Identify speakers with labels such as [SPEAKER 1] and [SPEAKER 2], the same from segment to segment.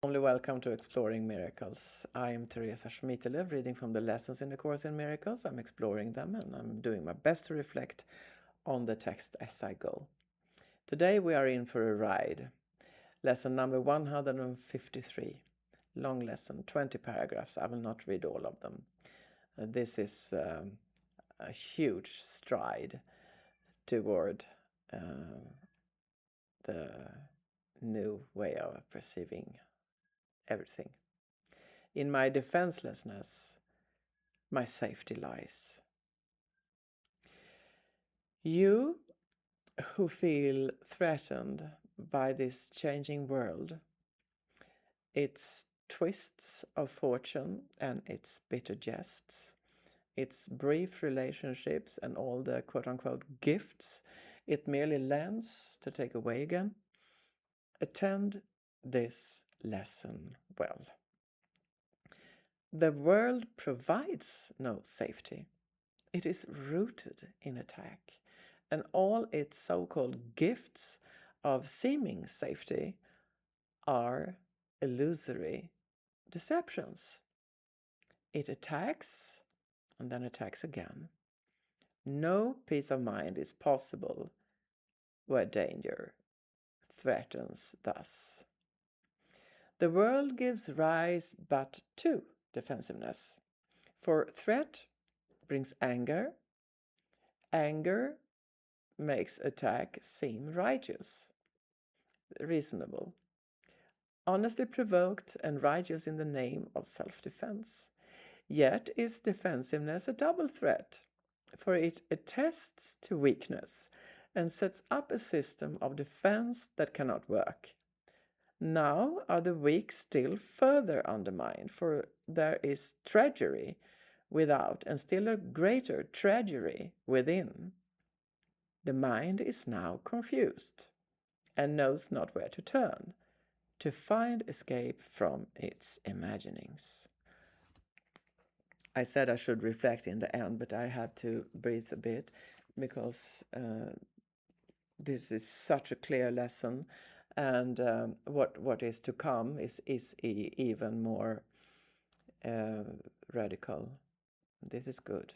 [SPEAKER 1] Warmly welcome to Exploring Miracles. I am Teresa Schmitelev, reading from the lessons in the Course in Miracles. I'm exploring them and I'm doing my best to reflect on the text as I go. Today we are in for a ride. Lesson number 153. Long lesson, 20 paragraphs. I will not read all of them. This is a huge stride toward the new way of perceiving everything. In my defenselessness, my safety lies. You who feel threatened by this changing world, its twists of fortune and its bitter jests, its brief relationships and all the quote-unquote gifts it merely lends to take away again, attend this lesson well. The world provides no safety. It is rooted in attack, and all its so-called gifts of seeming safety are illusory deceptions. It attacks and then attacks again. No peace of mind is possible where danger threatens thus. The world gives rise but to defensiveness, for threat brings anger. Anger makes attack seem righteous, reasonable, honestly provoked and righteous in the name of self-defense. Yet is defensiveness a double threat, for it attests to weakness and sets up a system of defense that cannot work. Now are the weak still further undermined, for there is treachery without and still a greater treachery within. The mind is now confused and knows not where to turn to find escape from its imaginings. I said I should reflect in the end, but I have to breathe a bit because this is such a clear lesson, and what is to come is even more radical. This is good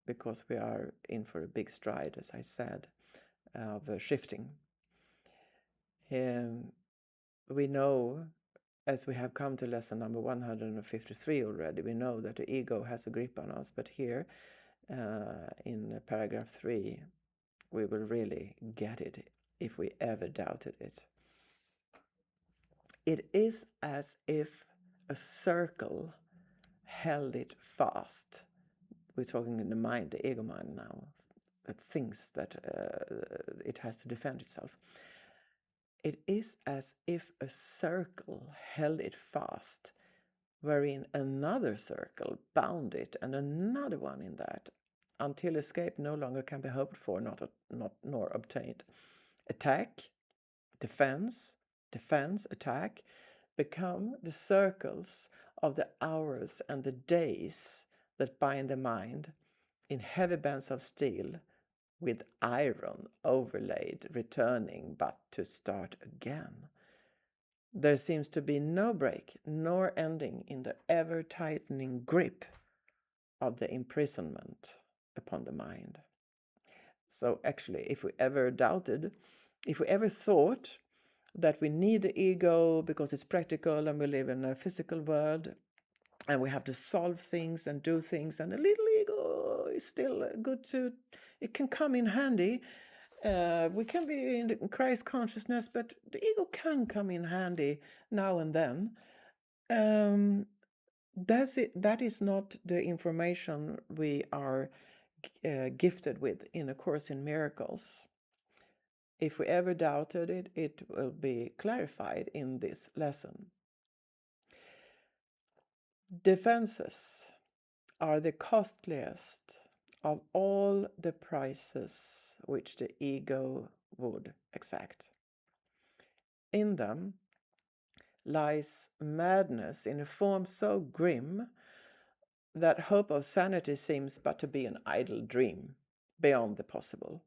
[SPEAKER 1] because we are in for a big stride, as I said, of shifting. We know, as we have come to lesson number 153 already, we know that the ego has a grip on us, but here in paragraph 3, we will really get it if we ever doubted it. It is as if a circle held it fast. We're talking in the mind, the ego mind now, that thinks that it has to defend itself. It is as if a circle held it fast, wherein another circle bound it, and another one in that, until escape no longer can be hoped for, nor obtained. Attack, defense, attack, become the circles of the hours and the days that bind the mind in heavy bands of steel, with iron overlaid, returning but to start again. There seems to be no break nor ending in the ever-tightening grip of the imprisonment upon the mind. So actually, if we ever doubted, if we ever thought that we need the ego because it's practical and we live in a physical world and we have to solve things and do things, and a little ego is still good to, it can come in handy. We can be in Christ consciousness, but the ego can come in handy now and then. That is not the information we are gifted with in A Course in Miracles. If we ever doubted it, it will be clarified in this lesson. Defenses are the costliest of all the prices which the ego would exact. In them lies madness in a form so grim that hope of sanity seems but to be an idle dream beyond the possible.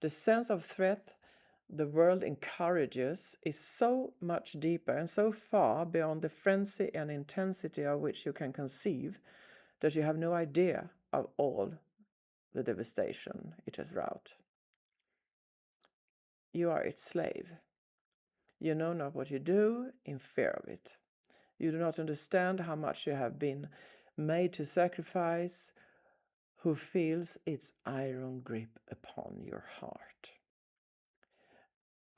[SPEAKER 1] The sense of threat the world encourages is so much deeper and so far beyond the frenzy and intensity of which you can conceive that you have no idea of all the devastation it has wrought. You are its slave. You know not what you do in fear of it. You do not understand how much you have been made to sacrifice, who feels its iron grip upon your heart.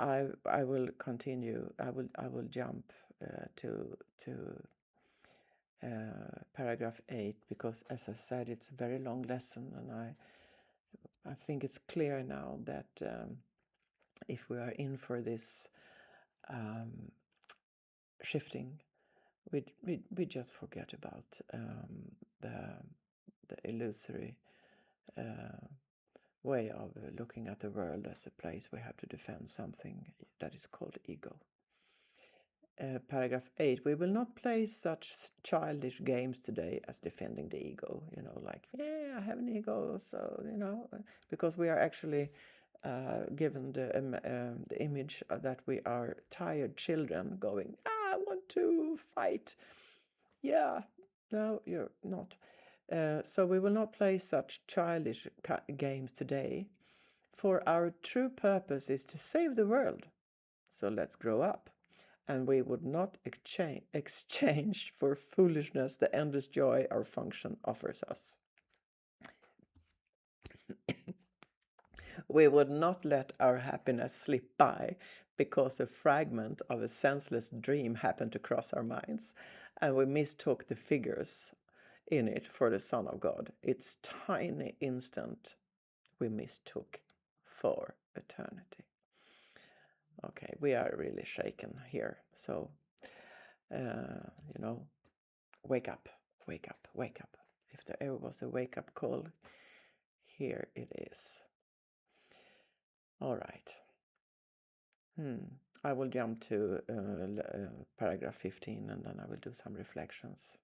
[SPEAKER 1] I will continue. I will jump to paragraph 8 because, as I said, it's a very long lesson, and I think it's clear now that if we are in for this shifting, we just forget about the illusory way of looking at the world as a place we have to defend something that is called ego. Paragraph 8, we will not play such childish games today as defending the ego, like, yeah, I have an ego, so, because we are actually given the image that we are tired children going, I want to fight. Yeah, no, you're not. So we will not play such childish games today, for our true purpose is to save the world. So let's grow up, and we would not exchange for foolishness the endless joy our function offers us. We would not let our happiness slip by because a fragment of a senseless dream happened to cross our minds, and we mistook the figures in it for the Son of God. Its tiny instant we mistook for eternity. Okay, we are really shaken here. So, wake up, wake up, wake up. If there ever was a wake-up call, here it is. All right. I will jump to paragraph 15, and then I will do some reflections.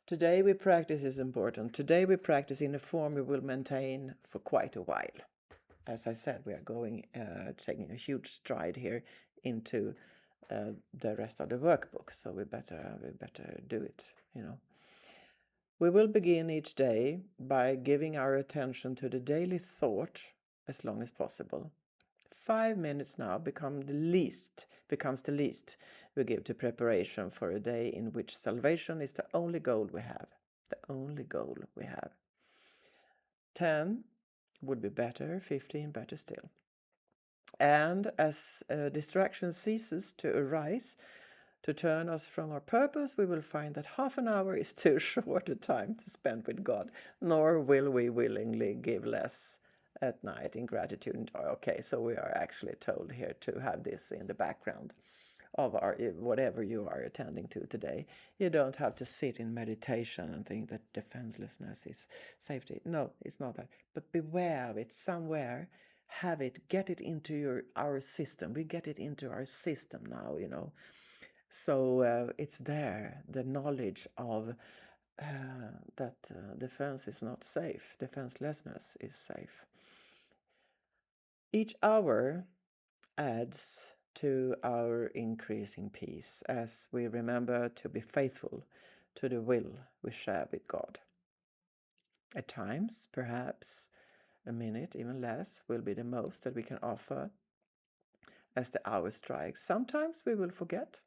[SPEAKER 1] Today we practice is important. Today we practice in a form we will maintain for quite a while. As I said, we are going, taking a huge stride here into the rest of the workbook, so we better do it, We will begin each day by giving our attention to the daily thought as long as possible. 5 minutes now becomes the least we give to preparation for a day in which salvation is the only goal we have. The only goal we have. 10 would be better, 15 better still. And as distraction ceases to arise to turn us from our purpose, we will find that half an hour is too short a time to spend with God, nor will we willingly give less at night in gratitude and joy. Okay, so we are actually told here to have this in the background of our whatever you are attending to today. You don't have to sit in meditation and think that defenselessness is safety. No, it's not that. But beware of it somewhere. Have it, get it into our system. We get it into our system now, So it's there, the knowledge of that defense is not safe. Defenselessness is safe. Each hour adds to our increasing peace as we remember to be faithful to the will we share with God. At times, perhaps a minute, even less, will be the most that we can offer as the hour strikes. Sometimes we will forget.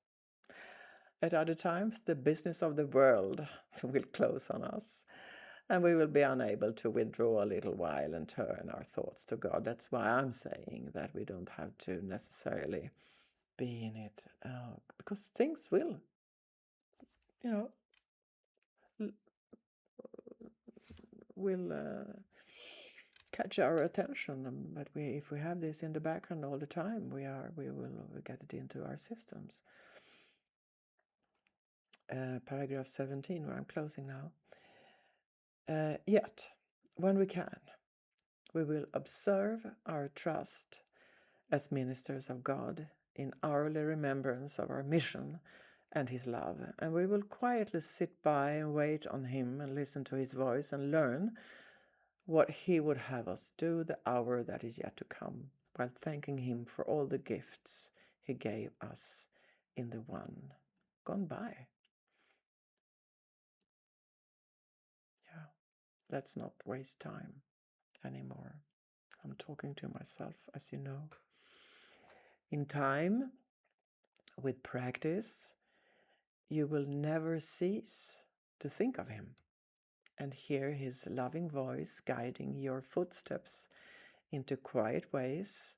[SPEAKER 1] At other times, the business of the world will close on us, and we will be unable to withdraw a little while and turn our thoughts to God. That's why I'm saying that we don't have to necessarily be in it, because things will, catch our attention. But if we have this in the background all the time, we will get it into our systems. Paragraph 17, where I'm closing now. Yet, when we can, we will observe our trust as ministers of God in hourly remembrance of our mission and His love, and we will quietly sit by and wait on Him and listen to His voice and learn what He would have us do the hour that is yet to come. while thanking him for all the gifts he gave us in the one gone by. Yeah, let's not waste time anymore. I'm talking to myself, as you know. In time, with practice, you will never cease to think of him and hear his loving voice guiding your footsteps into quiet ways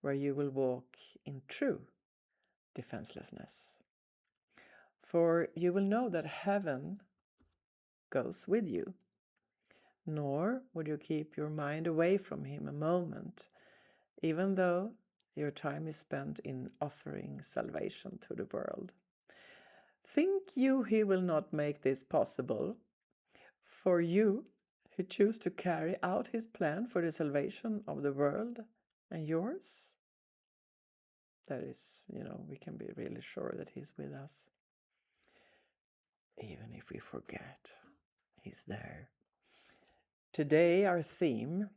[SPEAKER 1] where you will walk in true defenselessness. For you will know that heaven goes with you, nor would you keep your mind away from him a moment, even though your time is spent in offering salvation to the world. Think you he will not make this possible for you who choose to carry out his plan for the salvation of the world and yours? That is, we can be really sure that he's with us. Even if we forget, he's there. Today, our theme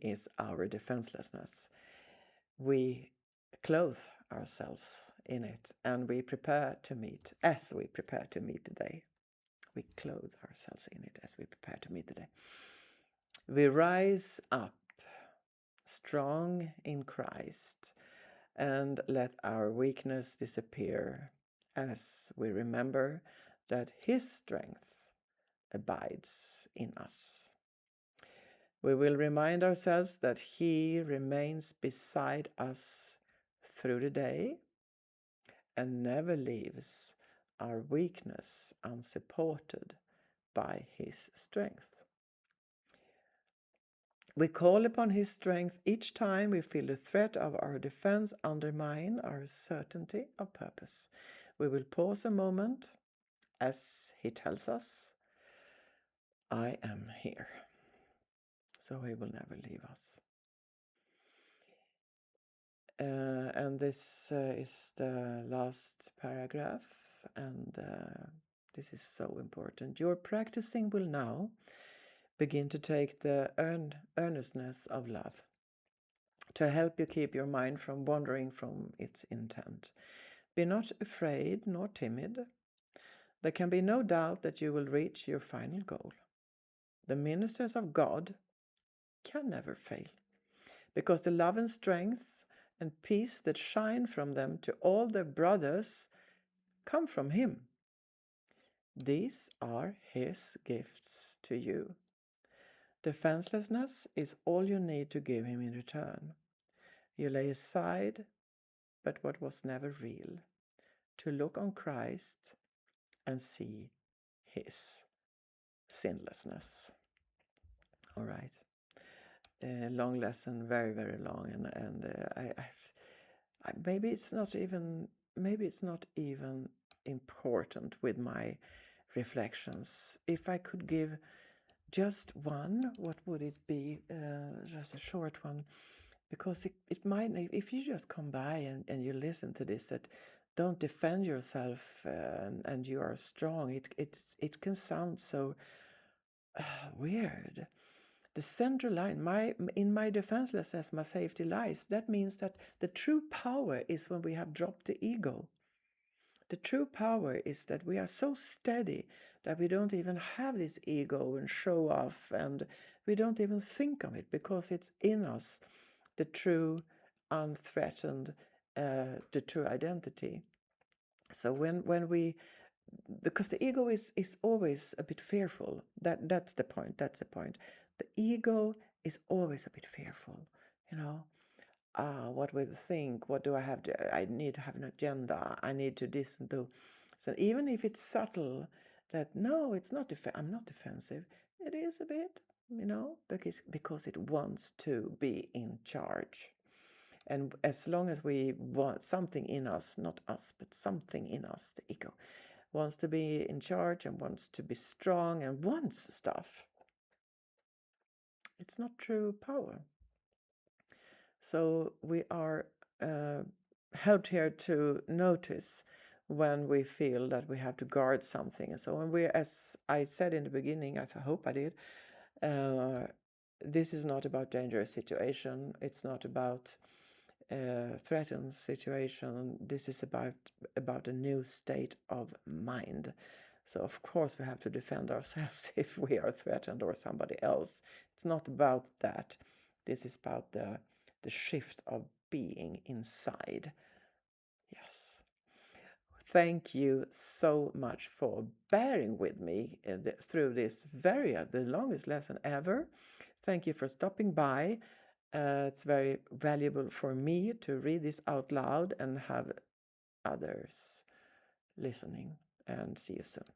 [SPEAKER 1] is our defenselessness. We clothe ourselves in it, and we prepare to meet as we prepare to meet the day. We clothe ourselves in it as we prepare to meet the day. We rise up strong in Christ and let our weakness disappear as we remember that his strength abides in us. We will remind ourselves that he remains beside us through the day and never leaves our weakness unsupported by his strength. We call upon his strength each time we feel the threat of our defense undermine our certainty of purpose. We will pause a moment as he tells us, I am here. So he will never leave us. And this is the last paragraph, and this is so important. Your practicing will now begin to take the earnestness of love to help you keep your mind from wandering from its intent. Be not afraid nor timid. There can be no doubt that you will reach your final goal. The ministers of God can never fail, because the love and strength and peace that shine from them to all their brothers come from him. These are his gifts to you. Defenselessness is all you need to give him in return. You lay aside but what was never real, to look on Christ and see his sinlessness. All right. Long lesson, very, very long, and maybe it's not even important with my reflections. If I could give just one, what would it be? Just a short one, because it might, if you just come by and you listen to this, that don't defend yourself and you are strong, it can sound so weird. The central line, in my defenselessness, my safety lies. That means that the true power is when we have dropped the ego. The true power is that we are so steady that we don't even have this ego and show off, and we don't even think of it because it's in us, the true, unthreatened, the true identity. So when we, because the ego is always a bit fearful. That's the point. The ego is always a bit fearful, what will they think? What do I have to, I need to have an agenda. I need to this and do. So even if it's subtle, that no, it's not, I'm not defensive. It is a bit, because it wants to be in charge. And as long as we want something in us, not us, but something in us, the ego, wants to be in charge and wants to be strong and wants stuff, it's not true power. So we are helped here to notice when we feel that we have to guard something. And so when we, as I said in the beginning, I hope I did, this is not about dangerous situation. It's not about threatened situation. This is about a new state of mind. So of course we have to defend ourselves if we are threatened or somebody else. It's not about that. This is about the shift of being inside. Yes. Thank you so much for bearing with me through this the longest lesson ever. Thank you for stopping by. It's very valuable for me to read this out loud and have others listening. And see you soon.